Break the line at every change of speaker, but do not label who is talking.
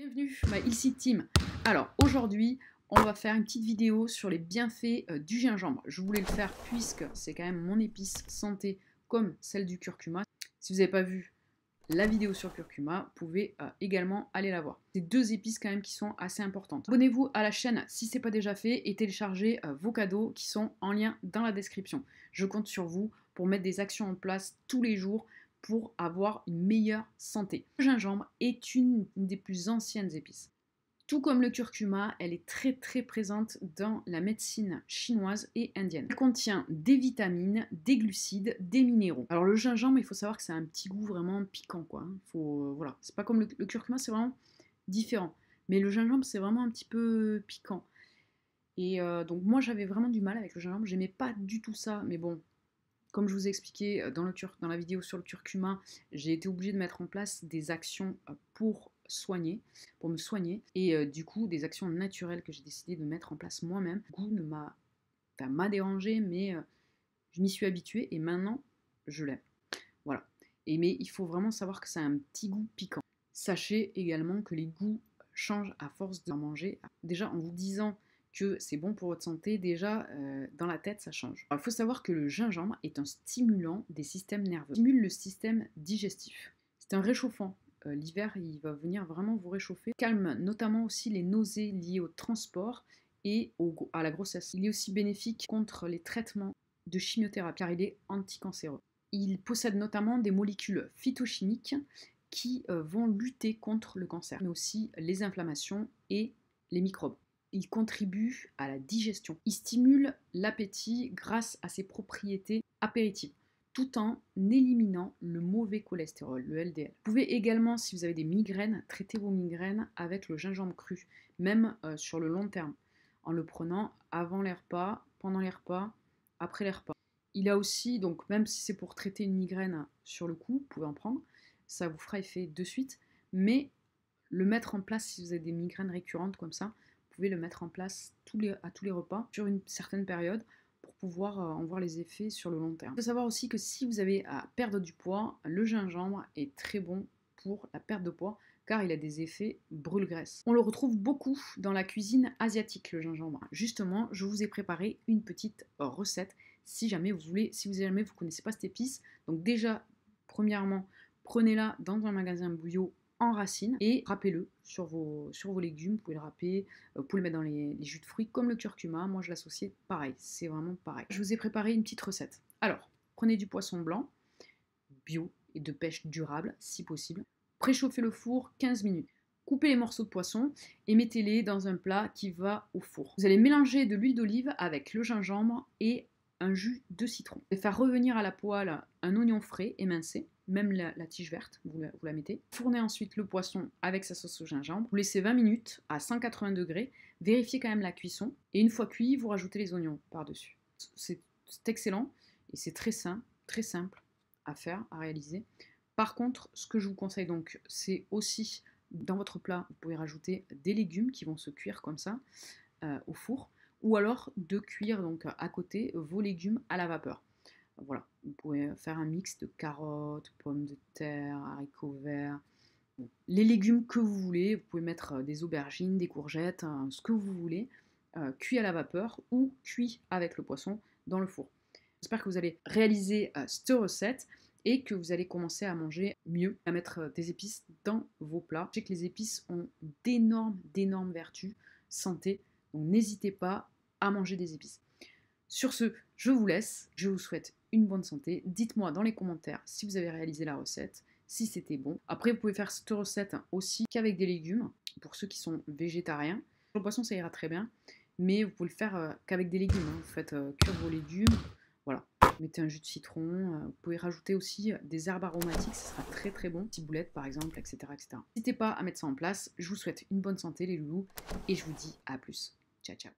Bienvenue, ici Team. Alors aujourd'hui, on va faire une petite vidéo sur les bienfaits du gingembre. Je voulais le faire puisque c'est quand même mon épice santé comme celle du curcuma. Si vous n'avez pas vu la vidéo sur le curcuma, vous pouvez également aller la voir. C'est deux épices quand même qui sont assez importantes. Abonnez-vous à la chaîne si ce n'est pas déjà fait et téléchargez vos cadeaux qui sont en lien dans la description. Je compte sur vous pour mettre des actions en place tous les jours pour avoir une meilleure santé. Le gingembre est une des plus anciennes épices. Tout comme le curcuma, elle est très présente dans la médecine chinoise et indienne. Elle contient des vitamines, des glucides, des minéraux. Alors le gingembre, il faut savoir que c'est un petit goût vraiment piquant, quoi. Voilà, c'est pas comme le curcuma, c'est vraiment différent. Mais le gingembre, c'est vraiment un petit peu piquant. Et donc moi, j'avais vraiment du mal avec le gingembre. J'aimais pas du tout ça, mais bon. Comme je vous ai expliqué dans la vidéo sur le curcuma, j'ai été obligée de mettre en place des actions pour me soigner, et du coup des actions naturelles que j'ai décidé de mettre en place moi-même. Le goût m'a dérangé, mais je m'y suis habituée et maintenant je l'aime. Voilà. Mais il faut vraiment savoir que ça a un petit goût piquant. Sachez également que les goûts changent à force de manger. Déjà en vous disant que c'est bon pour votre santé, déjà dans la tête ça change. Il faut savoir que le gingembre est un stimulant des systèmes nerveux. Il stimule le système digestif. C'est un réchauffant. L'hiver il va venir vraiment vous réchauffer. Calme notamment aussi les nausées liées au transport et à la grossesse. Il est aussi bénéfique contre les traitements de chimiothérapie car il est anticancéreux. Il possède notamment des molécules phytochimiques qui vont lutter contre le cancer, mais aussi les inflammations et les microbes. Il contribue à la digestion. Il stimule l'appétit grâce à ses propriétés apéritives, tout en éliminant le mauvais cholestérol, le LDL. Vous pouvez également, si vous avez des migraines, traiter vos migraines avec le gingembre cru, même sur le long terme, en le prenant avant les repas, pendant les repas, après les repas. Il a aussi, donc même si c'est pour traiter une migraine sur le coup, vous pouvez en prendre, ça vous fera effet de suite, mais le mettre en place si vous avez des migraines récurrentes comme ça, vous pouvez le mettre en place à tous les repas sur une certaine période pour pouvoir en voir les effets sur le long terme. Il faut savoir aussi que si vous avez à perdre du poids, le gingembre est très bon pour la perte de poids car il a des effets brûle-graisse. On le retrouve beaucoup dans la cuisine asiatique, le gingembre. Justement, je vous ai préparé une petite recette si jamais vous ne connaissez pas cette épice. Donc déjà, premièrement, prenez-la dans un magasin bio en racines et râpez-le sur vos légumes. Vous pouvez le râper, vous pouvez le mettre dans les jus de fruits comme le curcuma. Moi je l'associais pareil, c'est vraiment pareil. Je vous ai préparé une petite recette. Alors, prenez du poisson blanc, bio et de pêche durable si possible. Préchauffez le four 15 minutes. Coupez les morceaux de poisson et mettez-les dans un plat qui va au four. Vous allez mélanger de l'huile d'olive avec le gingembre et un jus de citron. Vous allez faire revenir à la poêle un oignon frais émincé, même la tige verte, vous la mettez. Fournez ensuite le poisson avec sa sauce au gingembre. Vous laissez 20 minutes à 180 degrés. Vérifiez quand même la cuisson. Et une fois cuit, vous rajoutez les oignons par-dessus. C'est excellent et c'est très simple à faire, à réaliser. Par contre, ce que je vous conseille donc, c'est aussi dans votre plat, vous pouvez rajouter des légumes qui vont se cuire comme ça au four, ou alors de cuire donc à côté vos légumes à la vapeur. Voilà, vous pouvez faire un mix de carottes, pommes de terre, haricots verts, les légumes que vous voulez. Vous pouvez mettre des aubergines, des courgettes, ce que vous voulez, cuit à la vapeur ou cuit avec le poisson dans le four. J'espère que vous allez réaliser cette recette et que vous allez commencer à manger mieux, à mettre des épices dans vos plats. Je sais que les épices ont d'énormes vertus santé, donc n'hésitez pas à manger des épices. Sur ce, je vous laisse, je vous souhaite une bonne santé. Dites-moi dans les commentaires si vous avez réalisé la recette, si c'était bon. Après, vous pouvez faire cette recette aussi qu'avec des légumes, pour ceux qui sont végétariens. Pour le poisson, ça ira très bien, mais vous pouvez le faire qu'avec des légumes. Vous faites cuire vos légumes, voilà. Mettez un jus de citron, vous pouvez rajouter aussi des herbes aromatiques, ce sera très bon, ciboulette par exemple, etc. N'hésitez pas à mettre ça en place. Je vous souhaite une bonne santé les loulous, et je vous dis à plus. Ciao.